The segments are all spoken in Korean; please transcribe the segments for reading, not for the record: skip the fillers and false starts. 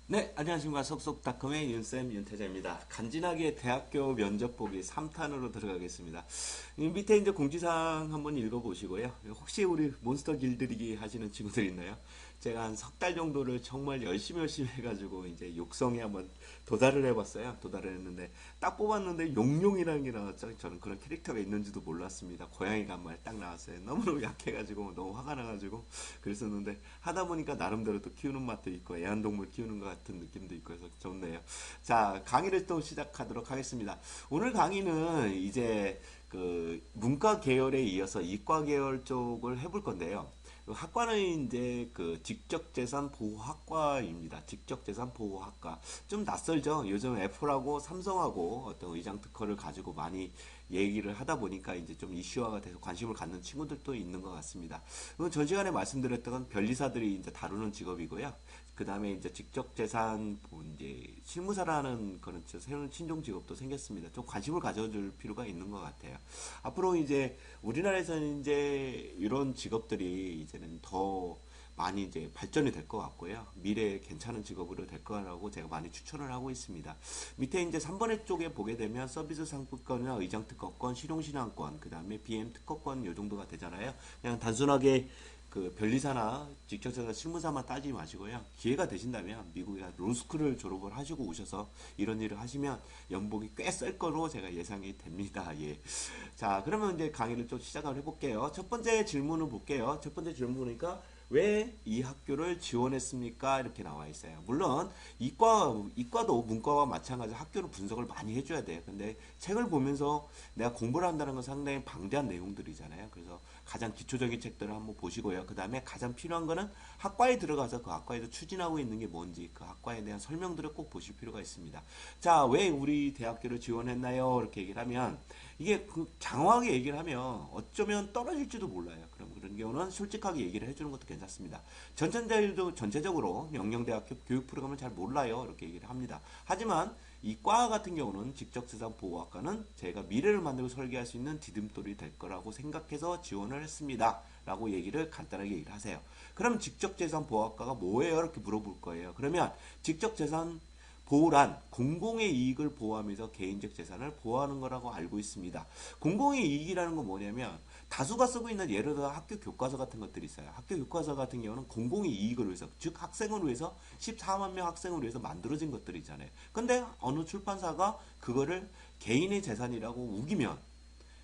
네, 안녕하십니까. 속속닷컴의 윤쌤 윤태자입니다. 간지나게 대학교 면접 보기 3탄으로 들어가겠습니다. 이 밑에 이제 공지사항 한번 읽어보시고요. 혹시 우리 몬스터 길들이기 하시는 친구들 있나요? 제가 한 석 달 정도를 정말 열심히 해가지고 이제 육성에 한번 도달을 해봤어요. 도달을 했는데 딱 뽑았는데 용룡이라는 게 나왔죠. 저는 그런 캐릭터가 있는지도 몰랐습니다. 고양이가 한 마리 딱 나왔어요. 너무너무 약해가지고 너무 화가 나가지고 그랬었는데 하다 보니까 나름대로 또 키우는 맛도 있고 애완동물 키우는 것 같은 느낌도 있고 해서 좋네요. 자, 강의를 또 시작하도록 하겠습니다. 오늘 강의는 이제 그 문과 계열에 이어서 이과 계열 쪽을 해볼 건데요. 학과는 이제 그 직접재산 보호학과입니다. 직접재산 보호학과. 좀 낯설죠? 요즘 애플하고 삼성하고 어떤 의장 특허를 가지고 많이 얘기를 하다 보니까 이제 좀 이슈화가 돼서 관심을 갖는 친구들도 있는 것 같습니다. 전 시간에 말씀드렸던 변리사들이 이제 다루는 직업이고요. 그 다음에 이제 직접재산 이제 실무사라는 그런 새로운 신종 직업도 생겼습니다. 좀 관심을 가져줄 필요가 있는 것 같아요. 앞으로 이제 우리나라에서는 이제 이런 직업들이 이제는 더 많이 이제 발전이 될 것 같고요. 미래에 괜찮은 직업으로 될 거라고 제가 많이 추천을 하고 있습니다. 밑에 이제 3번의 쪽에 보게 되면 서비스 상품권이나 의장 특허권, 실용신앙권, 그 다음에 BM 특허권 요 정도가 되잖아요. 그냥 단순하게 그 변리사나 직접재산 실무사만 따지지 마시고요. 기회가 되신다면 미국에 로스쿨을 졸업을 하시고 오셔서 이런 일을 하시면 연봉이 꽤 셀 거로 제가 예상이 됩니다. 예. 자, 그러면 이제 강의를 좀 시작을 해볼게요. 첫 번째 질문을 볼게요. 첫 번째 질문이니까 왜 이 학교를 지원했습니까? 이렇게 나와 있어요. 물론 이과도 문과와 마찬가지로 학교를 분석을 많이 해줘야 돼요. 근데 책을 보면서 내가 공부를 한다는 건 상당히 방대한 내용들이잖아요. 그래서 가장 기초적인 책들을 한번 보시고요. 그 다음에 가장 필요한 거는 학과에 들어가서 그 학과에서 추진하고 있는 게 뭔지 그 학과에 대한 설명들을 꼭 보실 필요가 있습니다. 자, 왜 우리 대학교를 지원했나요? 이렇게 얘기를 하면 이게 그 장황하게 얘기를 하면 어쩌면 떨어질지도 몰라요. 그럼 그런 경우는 솔직하게 얘기를 해주는 것도 괜찮습니다. 전체적으로 영영대학교 교육 프로그램을 잘 몰라요. 이렇게 얘기를 합니다. 하지만 이 과 같은 경우는 직접재산보호학과는 제가 미래를 만들고 설계할 수 있는 디딤돌이 될 거라고 생각해서 지원을 했습니다. 라고 얘기를 간단하게 얘기를 하세요. 그럼 직접재산보호학과가 뭐예요? 이렇게 물어볼 거예요. 그러면 직접재산 보호란 공공의 이익을 보호하면서 개인적 재산을 보호하는 거라고 알고 있습니다. 공공의 이익이라는 건 뭐냐면 다수가 쓰고 있는 예를 들어 학교 교과서 같은 것들이 있어요. 학교 교과서 같은 경우는 공공의 이익을 위해서 즉 학생을 위해서 14만 명 학생을 위해서 만들어진 것들이잖아요. 근데 어느 출판사가 그거를 개인의 재산이라고 우기면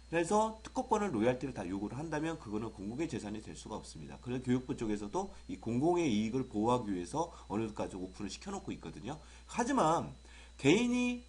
그래서 특허권을 로열티를 다 요구를 한다면 그거는 공공의 재산이 될 수가 없습니다. 그래서 교육부 쪽에서도 이 공공의 이익을 보호하기 위해서 어느 정도까지 오픈을 시켜놓고 있거든요. 하지만 개인이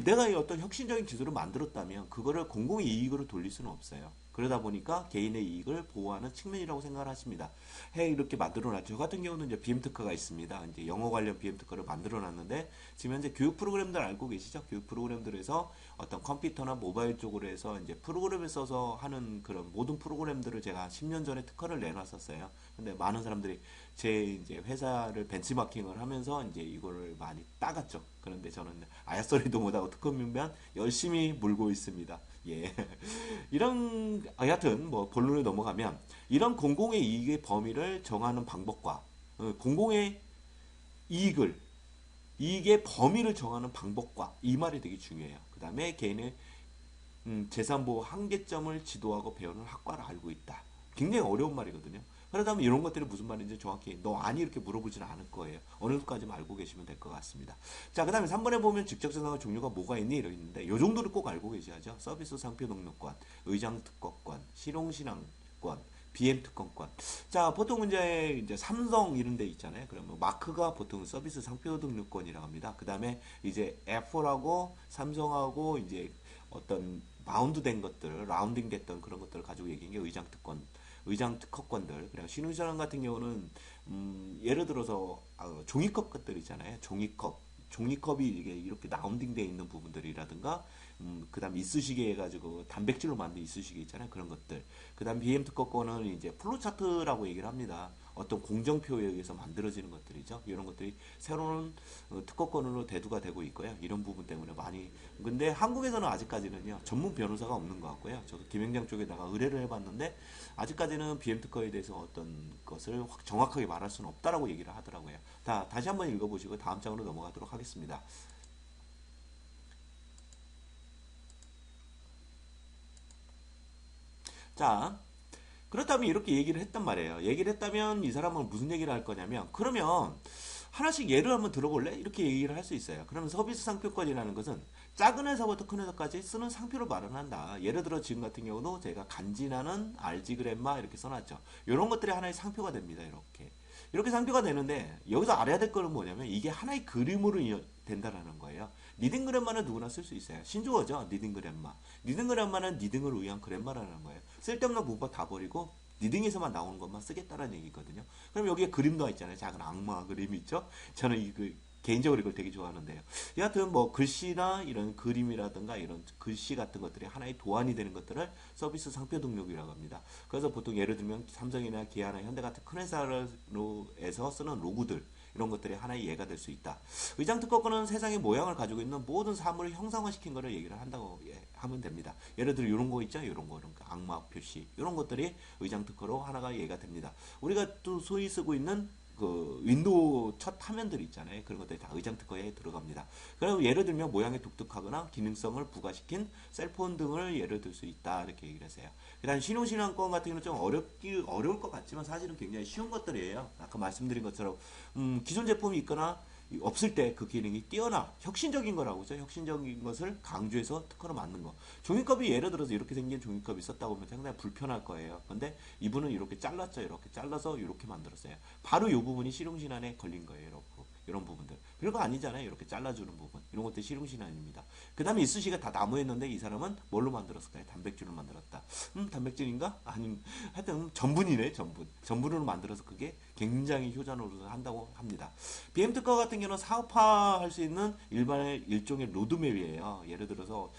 내가 어떤 혁신적인 기술을 만들었다면 그거를 공공의 이익으로 돌릴 수는 없어요. 그러다 보니까 개인의 이익을 보호하는 측면이라고 생각을 하십니다. 이렇게 만들어놨죠. 저 같은 경우는 이제 BM 특허가 있습니다. 이제 영어 관련 BM 특허를 만들어놨는데 지금 현재 교육 프로그램들 알고 계시죠? 교육 프로그램들에서 어떤 컴퓨터나 모바일 쪽으로 해서 이제 프로그램을 써서 하는 그런 모든 프로그램들을 제가 10년 전에 특허를 내놨었어요. 근데 많은 사람들이 제 이제 회사를 벤치마킹을 하면서 이제 이거를 많이 따갔죠. 그런데 저는 아야소리도 못하고 특허 밀면 열심히 물고 있습니다. 예. 이런, 하여튼, 뭐, 본론을 넘어가면, 이런 공공의 이익의 범위를 정하는 방법과, 공공의 이익을, 이익의 범위를 정하는 방법과, 이 말이 되게 중요해요. 그 다음에 개인의 재산보호 한계점을 지도하고 배우는 학과를 알고 있다. 굉장히 어려운 말이거든요. 그러다면 이런 것들이 무슨 말인지 정확히 너 아니 이렇게 물어보지는 않을 거예요. 어느 정도까지만 알고 계시면 될 것 같습니다. 자, 그 다음에 3번에 보면 직접재산의 종류가 뭐가 있니? 이러 있는데 이 정도를 꼭 알고 계셔야죠. 서비스 상표 등록권, 의장 특허권, 실용신앙권, BM 특허권. 자, 보통 이제 삼성 이런 데 있잖아요. 그러면 마크가 보통 서비스 상표 등록권이라고 합니다. 그 다음에 이제 애플하고 삼성하고 이제 어떤 바운드 된 것들, 라운딩 됐던 그런 것들을 가지고 얘기한 게 의장 특권, 의장 특허권들. 그리고 신흥시장 같은 경우는 예를 들어서 종이컵 것들 있잖아요. 종이컵이 이게 이렇게 라운딩 돼 있는 부분들이라든가 그 다음 이쑤시개 해가지고 단백질로 만든 이쑤시개 있잖아요. 그런 것들. 그 다음 BM 특허 거는 이제 플로차트라고 얘기를 합니다. 어떤 공정표에 의해서 만들어지는 것들이죠. 이런 것들이 새로운 특허권으로 대두가 되고 있고요. 이런 부분 때문에 많이. 근데 한국에서는 아직까지는요, 전문 변호사가 없는 것 같고요. 저도 김행장 쪽에다가 의뢰를 해봤는데, 아직까지는 BM 특허에 대해서 어떤 것을 정확하게 말할 수는 없다라고 얘기를 하더라고요. 다시 한번 읽어보시고 다음 장으로 넘어가도록 하겠습니다. 자, 그렇다면 이렇게 얘기를 했단 말이에요. 얘기를 했다면 이 사람은 무슨 얘기를 할 거냐면, 그러면 하나씩 예를 한번 들어볼래? 이렇게 얘기를 할 수 있어요. 그러면 서비스 상표권이라는 것은 작은 회사부터 큰 회사까지 쓰는 상표를 마련한다. 예를 들어 지금 같은 경우도 제가 간지나는 알지그램마 이렇게 써놨죠. 이런 것들이 하나의 상표가 됩니다. 이렇게 상표가 되는데 여기서 알아야 될 거는 뭐냐면 이게 하나의 그림으로 된다라는 거예요. 니딩 그램마는 누구나 쓸 수 있어요. 신조어죠. 니딩 그램마. 니딩 그램마는 니딩을 위한 그램마라는 거예요. 쓸데없는 문법 다 버리고 니딩에서만 나오는 것만 쓰겠다라는 얘기거든요. 그럼 여기에 그림도 있잖아요. 작은 악마 그림이 있죠. 저는 개인적으로 이걸 되게 좋아하는데요. 여하튼 뭐 글씨나 이런 그림이라든가 이런 글씨 같은 것들이 하나의 도안이 되는 것들을 서비스 상표 등록이라고 합니다. 그래서 보통 예를 들면 삼성이나 기아나 현대 같은 큰 회사에서 쓰는 로고들 이런 것들이 하나의 예가 될 수 있다. 의장 특허권은 세상의 모양을 가지고 있는 모든 사물을 형상화시킨 것을 얘기를 한다고 하면 됩니다. 예를 들어 이런 거 있죠? 이런 거, 악마 표시 이런 것들이 의장 특허로 하나가 예가 됩니다. 우리가 또 소위 쓰고 있는 그 윈도우 첫 화면들 있잖아요. 그런 것들이 다 의장 특허에 들어갑니다. 그럼 예를 들면 모양이 독특하거나 기능성을 부과시킨 셀폰 등을 예를 들 수 있다 이렇게 얘기를 했어요. 그다음 신용신앙권 같은 경우는 좀 어려울 것 같지만 사실은 굉장히 쉬운 것들이에요. 아까 말씀드린 것처럼 기존 제품이 있거나 없을 때 그 기능이 뛰어나 혁신적인 거라고 하죠. 혁신적인 것을 강조해서 특허로 만든 거. 종이컵이 예를 들어서 이렇게 생긴 종이컵이 있었다고 하면 상당히 불편할 거예요. 근데 이분은 이렇게 잘랐죠. 이렇게 잘라서 이렇게 만들었어요. 바로 이 부분이 실용신안에 걸린 거예요. 이런 부분들. 별거 아니잖아요. 이렇게 잘라주는 부분. 이런 것들 실용신안입니다. 그 다음에 이쑤시개가 다 나무였는데 이 사람은 뭘로 만들었을까요? 단백질로 만들었다. 단백질인가? 아니, 하여튼 전분이네, 전분. 전분으로 만들어서 그게 굉장히 효자노릇을 한다고 합니다. BM 특허 같은 경우는 사업화할 수 있는 일종의 로드맵이에요. 예를 들어서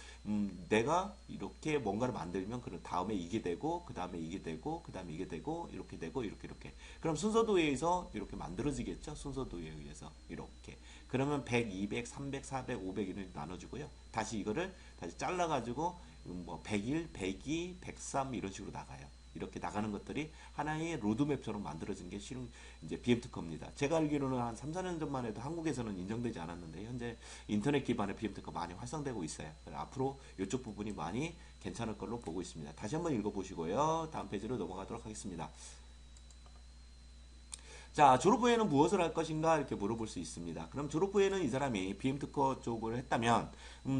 내가 이렇게 뭔가를 만들면 그 다음에 이게 되고 그 다음에 이게 되고 그 다음에 이게 되고 이렇게 되고 이렇게 그럼 순서도에 의해서 이렇게 만들어지겠죠. 순서도에 의해서 이렇게 그러면 100, 200, 300, 400, 500 이렇게 나눠주고요. 다시 이거를 다시 잘라가지고 뭐 101, 102, 103 이런 식으로 나가요. 이렇게 나가는 것들이 하나의 로드맵처럼 만들어진 게 실은 이제 BM 특허입니다. 제가 알기로는 한 3, 4년 전만 해도 한국에서는 인정되지 않았는데 현재 인터넷 기반의 BM 특허 많이 활성되고 있어요. 앞으로 이쪽 부분이 많이 괜찮을 걸로 보고 있습니다. 다시 한번 읽어보시고요. 다음 페이지로 넘어가도록 하겠습니다. 자, 졸업 후에는 무엇을 할 것인가 이렇게 물어볼 수 있습니다. 그럼 졸업 후에는 이 사람이 BM 특허 쪽을 했다면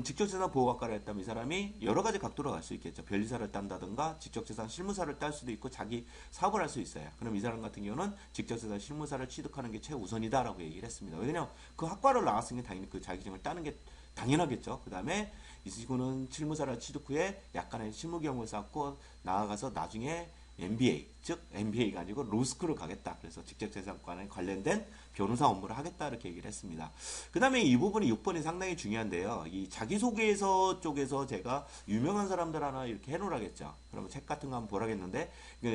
직접재산 보호학과를 했다면 이 사람이 여러 가지 각도로 갈 수 있겠죠. 변리사를 딴다든가 직접재산 실무사를 딸 수도 있고 자기 사업을 할 수 있어요. 그럼 이 사람 같은 경우는 직접재산 실무사를 취득하는 게 최우선이다라고 얘기를 했습니다. 왜냐하면 그 학과를 나왔으니 당연히 그 자격증을 따는 게 당연하겠죠. 그 다음에 이 친구는 실무사를 취득 후에 약간의 실무 경험을 쌓고 나아가서 나중에 MBA, 즉 MBA가 아니고 로스쿨을 가겠다. 그래서 직접재산권에 관련된 변호사 업무를 하겠다 이렇게 얘기를 했습니다. 그 다음에 이 부분이 6번이 상당히 중요한데요. 이 자기소개서 쪽에서 제가 유명한 사람들 하나 이렇게 해놓으라겠죠. 그러면 책 같은 거 한번 보라겠는데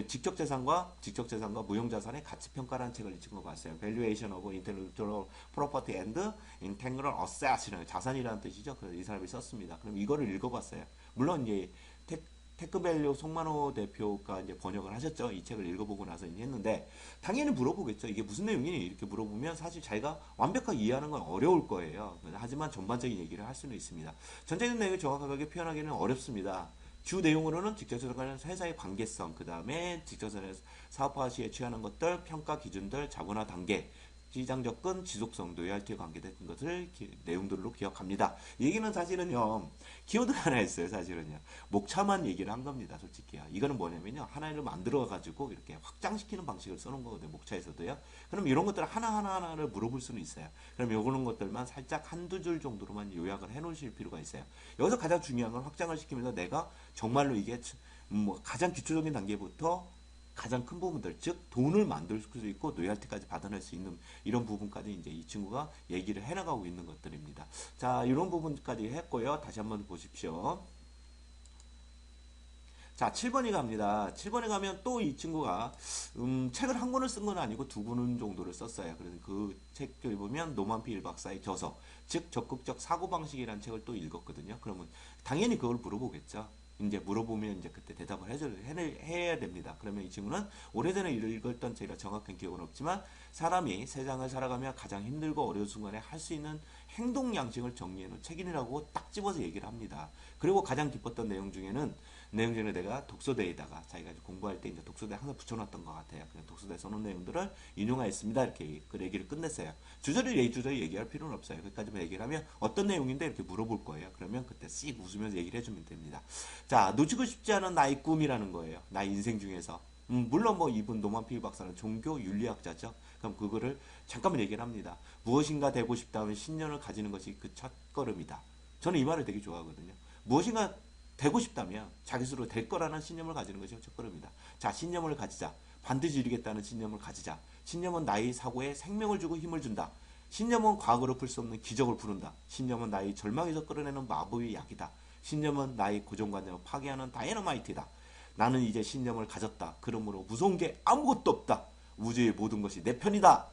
직접재산과 무형자산의 가치평가라는 책을 읽은 거 봤어요. Valuation of Intellectual Property and Intangible Assets이라는 자산이라는 뜻이죠. 그래서 이 사람이 썼습니다. 그럼 이거를 읽어봤어요. 물론 이제 테크밸류 송만호 대표가 이제 번역을 하셨죠. 이 책을 읽어보고 나서 이제 했는데 당연히 물어보겠죠. 이게 무슨 내용이니? 이렇게 물어보면 사실 자기가 완벽하게 이해하는 건 어려울 거예요. 하지만 전반적인 얘기를 할 수는 있습니다. 전체적인 내용을 정확하게 표현하기는 어렵습니다. 주 내용으로는 직접재산 관련 회사의 관계성, 그 다음에 직접재산 사업화 시에 취하는 것들, 평가 기준들, 자본화 단계, 시장 접근, 지속성, 로열티에 관계된 것을 내용들로 기억합니다. 이 얘기는 사실은요, 키워드가 하나 있어요, 사실은요. 목차만 얘기를 한 겁니다, 솔직히요. 이거는 뭐냐면요, 하나를 만들어가지고 이렇게 확장시키는 방식을 써놓은 거거든요, 목차에서도요. 그럼 이런 것들 하나하나를 물어볼 수는 있어요. 그럼 요런 것들만 살짝 한두 줄 정도로만 요약을 해 놓으실 필요가 있어요. 여기서 가장 중요한 건 확장을 시키면서 내가 정말로 이게 뭐 가장 기초적인 단계부터 가장 큰 부분들, 즉 돈을 만들 수도 있고 로열티까지 받아낼 수 있는 이런 부분까지 이제 이 친구가 얘기를 해나가고 있는 것들입니다. 자, 이런 부분까지 했고요. 다시 한번 보십시오. 자, 7번이 갑니다. 7번에 가면 또 이 친구가 책을 한 권을 쓴 건 아니고 두 권 정도를 썼어요. 그래서 그 책을 보면 노만피 일 박사의 저서, 즉 적극적 사고방식이라는 책을 또 읽었거든요. 그러면 당연히 그걸 물어보겠죠. 이제 물어보면 이제 그때 대답을 해야 됩니다. 그러면 이 친구는 오래전에 읽었던 제가 정확한 기억은 없지만 사람이 세상을 살아가며 가장 힘들고 어려운 순간에 할 수 있는 행동 양식을 정리해 놓은 책이라고 딱 집어서 얘기를 합니다. 그리고 가장 기뻤던 내용 중에 내가 독서대에다가 자기가 공부할 때 이제 독서대에 항상 붙여놨던 것 같아요. 그냥 독서대에 써놓은 내용들을 인용하였습니다. 이렇게 그 얘기를 끝냈어요. 주저리 얘기할 필요는 없어요. 거기까지만 얘기를 하면 어떤 내용인데 이렇게 물어볼 거예요. 그러면 그때 씩 웃으면서 얘기를 해주면 됩니다. 자, 놓치고 싶지 않은 나의 꿈이라는 거예요. 나의 인생 중에서. 물론 뭐 이분 노만필 박사는 종교 윤리학자죠. 그럼 그거를 잠깐만 얘기를 합니다. 무엇인가 되고 싶다면 신념을 가지는 것이 그 첫 걸음이다. 저는 이 말을 되게 좋아하거든요. 무엇인가 되고 싶다면 자기 스스로 될 거라는 신념을 가지는 것이 첫 걸음이다. 자, 신념을 가지자. 반드시 이루겠다는 신념을 가지자. 신념은 나의 사고에 생명을 주고 힘을 준다. 신념은 과거로 풀 수 없는 기적을 부른다. 신념은 나의 절망에서 끌어내는 마법의 약이다. 신념은 나의 고정관념을 파괴하는 다이너마이트다. 나는 이제 신념을 가졌다. 그러므로 무서운 게 아무것도 없다. 우주의 모든 것이 내 편이다.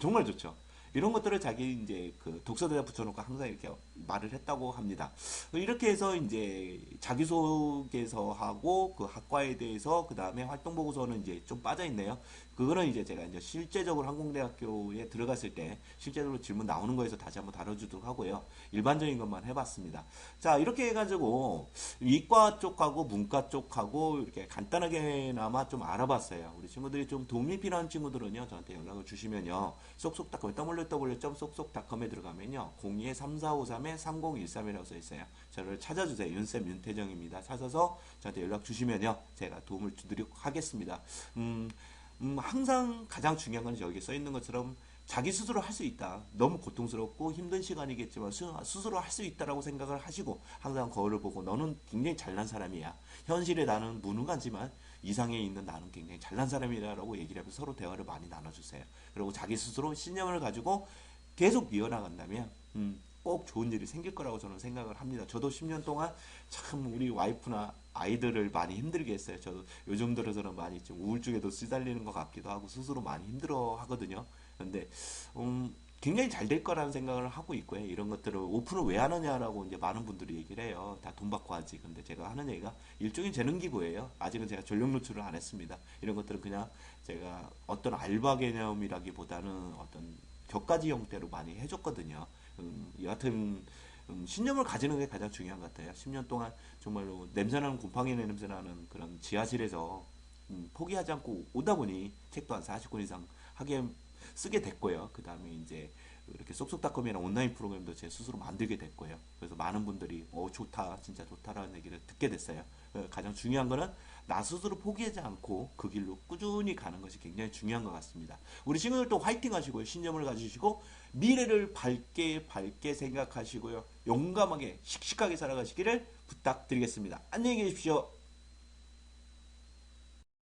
정말 좋죠. 이런 것들을 자기 이제 그 독서대에 붙여놓고 항상 이렇게 말을 했다고 합니다. 이렇게 해서 이제 자기소개서하고 그 학과에 대해서 그 다음에 활동보고서는 이제 좀 빠져 있네요. 그거는 이제 제가 이제 실제적으로 항공대학교에 들어갔을 때 실제적으로 질문 나오는 거에서 다시 한번 다뤄주도록 하고요. 일반적인 것만 해봤습니다. 자, 이렇게 해가지고 이과 쪽하고 문과 쪽하고 이렇게 간단하게나마 좀 알아봤어요. 우리 친구들이 좀 도움이 필요한 친구들은요, 저한테 연락을 주시면요, 쏙쏙닷컴 www.쏙쏙닷컴에 들어가면요 02-3453-3013이라고 써 있어요. 저를 찾아주세요. 윤쌤 윤태정입니다. 찾아서 저한테 연락 주시면요 제가 도움을 드리도록 하겠습니다. 항상 가장 중요한 건 여기 써 있는 것처럼 자기 스스로 할 수 있다. 너무 고통스럽고 힘든 시간이겠지만 스스로 할 수 있다라고 생각을 하시고 항상 거울을 보고 너는 굉장히 잘난 사람이야. 현실에 나는 무능하지만 이상에 있는 나는 굉장히 잘난 사람이라고 얘기를 하면서 서로 대화를 많이 나눠주세요. 그리고 자기 스스로 신념을 가지고 계속 이어나간다면 꼭 좋은 일이 생길 거라고 저는 생각을 합니다. 저도 10년 동안 참 우리 와이프나 아이들을 많이 힘들게 했어요. 저도 요즘 들어서는 많이 좀 우울증에도 시달리는 것 같기도 하고 스스로 많이 힘들어 하거든요. 근데 굉장히 잘 될 거라는 생각을 하고 있고요. 이런 것들을 오픈을 왜 하느냐라고 이제 많은 분들이 얘기를 해요. 다 돈 받고 하지. 근데 제가 하는 얘기가 일종의 재능 기부예요. 아직은 제가 전력 노출을 안 했습니다. 이런 것들은 그냥 제가 어떤 알바 개념이라기보다는 어떤 격가지 형태로 많이 해줬거든요. 여하튼 신념을 가지는 게 가장 중요한 것 같아요. 10년 동안 정말로 냄새나는 곰팡이 냄새나는 그런 지하실에서 포기하지 않고 오다 보니 책도 한 40권 이상 하게 쓰게 됐고요. 그 다음에 이제 이렇게 쏙쏙닷컴이나 온라인 프로그램도 제 스스로 만들게 됐고요. 그래서 많은 분들이 좋다, 진짜 좋다라는 얘기를 듣게 됐어요. 가장 중요한 거는 나 스스로 포기하지 않고 그 길로 꾸준히 가는 것이 굉장히 중요한 것 같습니다. 우리 친구들도 화이팅 하시고요. 신념을 가지시고 미래를 밝게 생각하시고요. 용감하게 씩씩하게 살아가시기를 부탁드리겠습니다. 안녕히 계십시오.